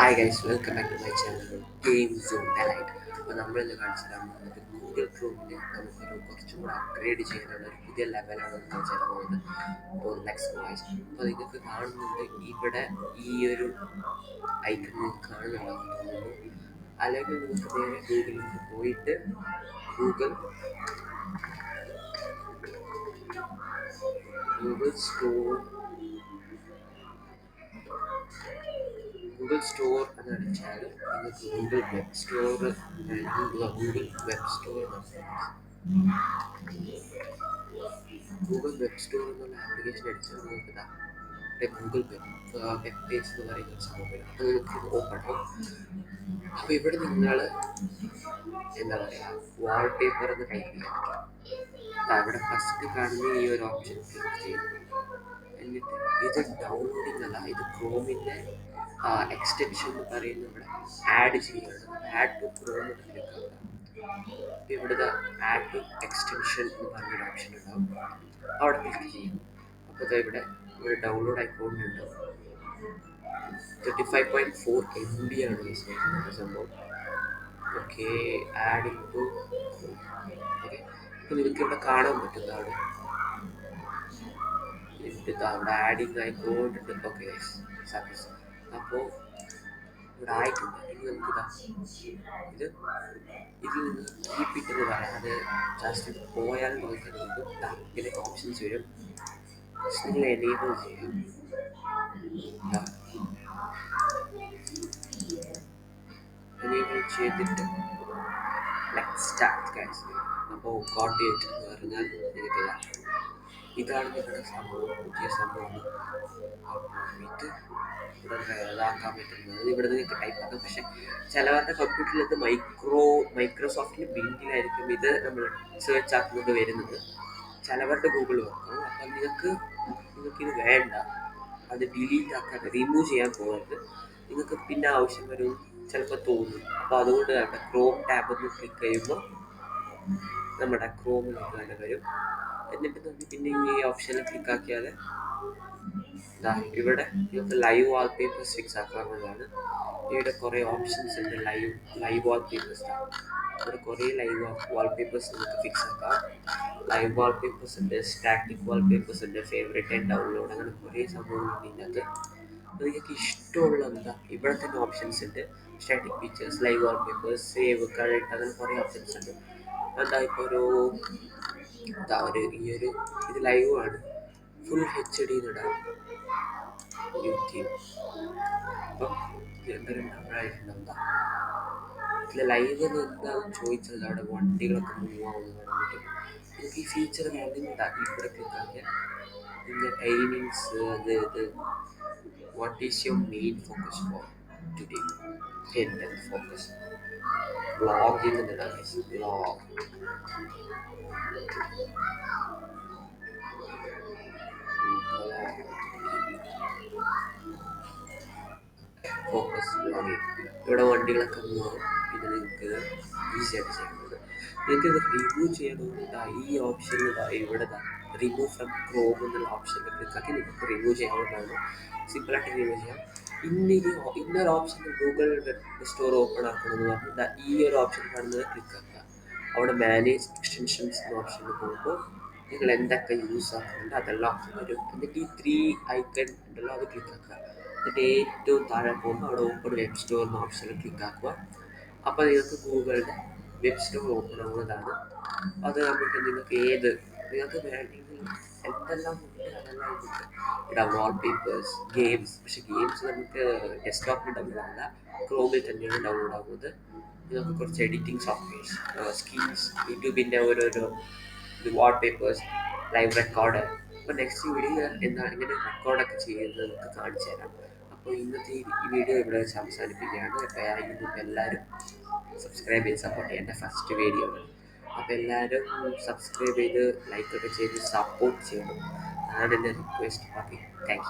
Hi guys, welcome back to my channel Game Zone Direct. അപ്പോൾ നമ്മളിന്ന് കാണിച്ചതാണ് Google ക്രോമിനെ നമുക്കൊരു കുറച്ചും കൂടെ അപ്ഗ്രേഡ് ചെയ്യാനുള്ള ഒരു പുതിയ ലെവലാണ് കാണിച്ചു തരാൻ പോകുന്നത്. അപ്പോൾ നെക്സ്റ്റ് വായിസ് അപ്പോൾ നിങ്ങൾക്ക് കാണുന്നുണ്ട് ഇവിടെ ഈ ഒരു ഐക്കൺ നിങ്ങൾക്ക് കാണുന്നുണ്ടാവും തോന്നുന്നു. അല്ലെങ്കിൽ നിങ്ങൾക്ക് നേരെ ഗൂഗിളിൽ പോയിട്ട് Google Google store Google store എന്ന് അടിച്ചാൽ നിങ്ങൾക്ക് Google web store Google web store എന്നുള്ള ആപ്ലിക്കേഷൻ അടിച്ചാൽ നിങ്ങൾക്ക് ഗൂഗിൾ വെബ് പേജ് എന്ന് പറയുന്ന ഒരു സംഭവം വരും. അത് നിങ്ങൾക്ക് ഓപ്പൺ ആവും. അപ്പോൾ ഇവിടെ നിങ്ങൾ എന്താ പറയുക, വാൾപേപ്പർ എന്ന് ടൈപ്പ് ചെയ്യാം. അവിടെ ഫസ്റ്റ് കാണുന്ന ഈ ഒരു ഓപ്ഷൻ ക്ലിക്ക് ചെയ്യും. എന്നിട്ട് ഇത് ഡൗൺലോഡിംഗ് അല്ല, ഇത് ക്രോമിൻ്റെ എക്സ്റ്റൻഷൻ എന്ന് പറയുന്നത് ഇവിടെ ആഡ് ചെയ്യുകയാണ്. ആഡ് ടു ക്രോം എന്ന് ക്ലിക്ക് ആവുക. ഇവിടുത്തെ ആഡ് ടു എക്സ്റ്റൻഷൻ എന്ന് പറഞ്ഞൊരു ഓപ്ഷൻ ഉണ്ടാവും. അവിടെ ക്ലിക്ക് ചെയ്യും. അപ്പോൾ ഇവിടെ ഒരു ഡൗൺലോഡ് ആയിക്കൊണ്ടുണ്ടാവും. 35.4 MB ആണ് ഈ സംഭവം. Okay, add to okay. അപ്പോൾ നിങ്ങൾക്ക് ഇവിടെ കാണാൻ പറ്റുന്നതാണ് അവിടെ ആഡിങ് ആയിക്കൊണ്ടിട്ടുണ്ട്. Okay service. അപ്പോൾ ഇവിടെ ആയിട്ടുണ്ട്. ഇനി നമുക്ക് ഇത് ഇതിൽ നിന്ന് കീപ്പ് ഇറ്റ് എന്ന് പറയാം. അത് ജസ്റ്റ് ഇത് പോയാൽ നിങ്ങൾക്ക് ഇങ്ങനെ ഓപ്ഷൻസ് വരും. നിങ്ങൾ എനേബിൾ ചെയ്യാം. എനേബിൾ ചെയ്തിട്ട് ലെറ്റ്സ് സ്റ്റാർട്ട് ഗൈസ്. അപ്പോൾ കോട്ട് എന്ന് പറഞ്ഞാൽ എനിക്കല്ല, ഇതാണ് നിങ്ങളുടെ സംഭവം, പുതിയ സംഭവമാണ്. അപ്പോൾ ഇത് ഇവിടെ ഇതാക്കാൻ പറ്റുന്നത് ഇവിടെ നിങ്ങൾക്ക് ടൈപ്പ് ആക്കാം. പക്ഷെ ചിലവരുടെ കമ്പ്യൂട്ടറിൽ ഇത് മൈക്രോസോഫ്റ്റിന് ബിൽഡിലായിരിക്കും ഇത് നമ്മൾ സെർച്ച് ആക്കുന്നത് വരുന്നത്. ചിലവരുടെ ഗൂഗിൾ വെക്കും. അപ്പം നിങ്ങൾക്കിത് വേണ്ട, അത് ഡിലീറ്റ് ആക്കാൻ റിമൂവ് ചെയ്യാൻ പോകരുത്. നിങ്ങൾക്ക് പിന്നെ ആവശ്യം വരും ചിലപ്പോൾ തോന്നും. അപ്പോൾ അതുകൊണ്ട് തന്നെ ക്രോം ടാബ് ഒന്ന് ക്ലിക്ക് ചെയ്യുമ്പോൾ നമ്മുടെ ക്രോമിലേക്ക് തന്നെ വരും. എന്നിട്ട് നമുക്ക് പിന്നെ ഈ ഓപ്ഷനിൽ ക്ലിക്ക് ആക്കിയാൽ ഇവിടെ നിങ്ങൾക്ക് ലൈവ് വാൾപേപ്പേഴ്സ് ഫിക്സ് ആക്കാവുന്നതാണ്. ഇവിടെ കുറേ ഓപ്ഷൻസ് ഉണ്ട്. ലൈവ് വാൾപേപ്പേഴ്സ്, ഇവിടെ കുറേ ലൈവ് വാൾപേപ്പേഴ്സ് നിങ്ങൾക്ക് ഫിക്സ് ആക്കാം. ലൈവ് വാൾപേപ്പേഴ്സ് ഉണ്ട്, സ്റ്റാറ്റിക് വാൾപേപ്പേഴ്സ് ഉണ്ട്, ഫേവറേറ്റ് ആൻഡ് ഡൗൺലോഡ്, അങ്ങനെ കുറേ സംഭവങ്ങളുണ്ട് ഇതിനകത്ത്. അപ്പോൾ നിങ്ങൾക്ക് ഇഷ്ടമുള്ള ഇവിടെ തന്നെ ഓപ്ഷൻസ് ഉണ്ട്. Static pictures, live wallpapers, save, correct, അങ്ങനെ കുറേ ഓപ്ഷൻസ് ഉണ്ട്. ഇപ്പോൾ ഇത് ലൈവ് ആണ്. ഫുൾ HD ഇടാം യൂട്യൂബ്. അപ്പം എന്തൊരു ഡൗണായിട്ടുണ്ടാവും. ഇതിൽ ലൈവ് എന്താണെന്ന് ചോദിച്ചത് അവിടെ വണ്ടികളൊക്കെ മൂവ് ആവുന്നത് പറഞ്ഞിട്ട് നിങ്ങൾക്ക് ഈ ഫീച്ചർ വേണമെങ്കിൽ ഇവിടെ ക്ലിക്ക് ആക്കിയാൽ ഇതിൻ്റെ ടൈമിങ്സ് ഇത് what is your main focus for today, എൻ്റെ ഫോക്കസ് വ്ളോഗിങ് എന്നിടാം. Vlog focus vlogging. ഇവിടെ വണ്ടികളൊക്കെ മൂവും. പിന്നെ നിങ്ങൾക്ക് ഈസി ആയിട്ട് ചെയ്യുന്നത്. നിങ്ങൾക്കിത് റിമൂവ് ചെയ്യണമെന്നുണ്ടാ ഈ ഓപ്ഷനിൽ ഇവിടെ റിമൂവ് ഫ്രം ക്രോം എന്നുള്ള ഓപ്ഷനിൽ ക്ലിക്കാക്കി നിങ്ങൾക്ക് റിമൂവ് ചെയ്യാവുന്നതാണ്. സിമ്പിളായിട്ട് റിമൂവ് ചെയ്യാം. ഇന്നൊരു option Google web store open ആക്കണമെന്ന് പറഞ്ഞാൽ ഈ ഒരു ഓപ്ഷൻ കാണുന്നത് ക്ലിക്ക് ആക്കുക. അവിടെ മാനേജ് എക്സ്റ്റൻഷൻസ് എന്ന ഓപ്ഷനിൽ പോകുമ്പോൾ നിങ്ങൾ എന്തൊക്കെ യൂസ് ആക്കുന്നുണ്ട് അതെല്ലാം ഓപ്ഷൻ വരും. എന്നിട്ട് ഈ 3 ഐക്കൺ ഉണ്ടല്ലോ അത് ക്ലിക്ക് ആക്കുക. എന്നിട്ട് ഏറ്റവും താഴെ പോകുമ്പോൾ അവിടെ ഓപ്പൺ വെബ് സ്റ്റോർ എന്ന ഓപ്ഷനിൽ ക്ലിക്ക് ആക്കുക. അപ്പോൾ നിങ്ങൾക്ക് ഗൂഗിളിൻ്റെ വെബ് സ്റ്റോർ ഓപ്പൺ ആവുന്നതാണ്. അത് നിങ്ങൾക്ക് വേണമെങ്കിൽ എന്തെല്ലാം ഉണ്ട് അതെല്ലാം ഉണ്ട്. ഇവിടെ വാൾപേപ്പേഴ്സ്, ഗെയിംസ്. പക്ഷേ ഗെയിംസ് നമുക്ക് ഡെസ്ക്ടോപ്പിൽ ഡൗൺലോഡ് അല്ല, ക്രോമിൽ തന്നെയാണ് ഡൗൺലോഡ് ആകുന്നത്. നമുക്ക് കുറച്ച് എഡിറ്റിംഗ് സോഫ്റ്റ്വെയർസ്, സ്കിൻസ്, യൂട്യൂബിൻ്റെ ഓരോരോ വാൾപേപ്പേഴ്സ്, ലൈവ് റെക്കോർഡ്. അപ്പോൾ നെക്സ്റ്റ് വീഡിയോ എന്താണ് ഇങ്ങനെ റെക്കോർഡൊക്കെ ചെയ്യുന്നത് നമുക്ക് കാണിച്ചു തരാം. അപ്പോൾ ഇന്നത്തെ ഈ വീഡിയോ ഇവിടെ വെച്ച് അവസാനിപ്പിക്കുകയാണ്. അപ്പോൾ യൂട്യൂബ് എല്ലാവരും സബ്സ്ക്രൈബ് ചെയ്ത് സപ്പോർട്ട് ചെയ്യാം. എൻ്റെ ഫസ്റ്റ് വീഡിയോ ആണ്. അപ്പോൾ എല്ലാവരും സബ്സ്ക്രൈബ് ചെയ്ത് ലൈക്കൊക്കെ ചെയ്ത് സപ്പോർട്ട് ചെയ്യണം. അതാണ് എൻ്റെ റിക്വസ്റ്റ്. Okay, thank you.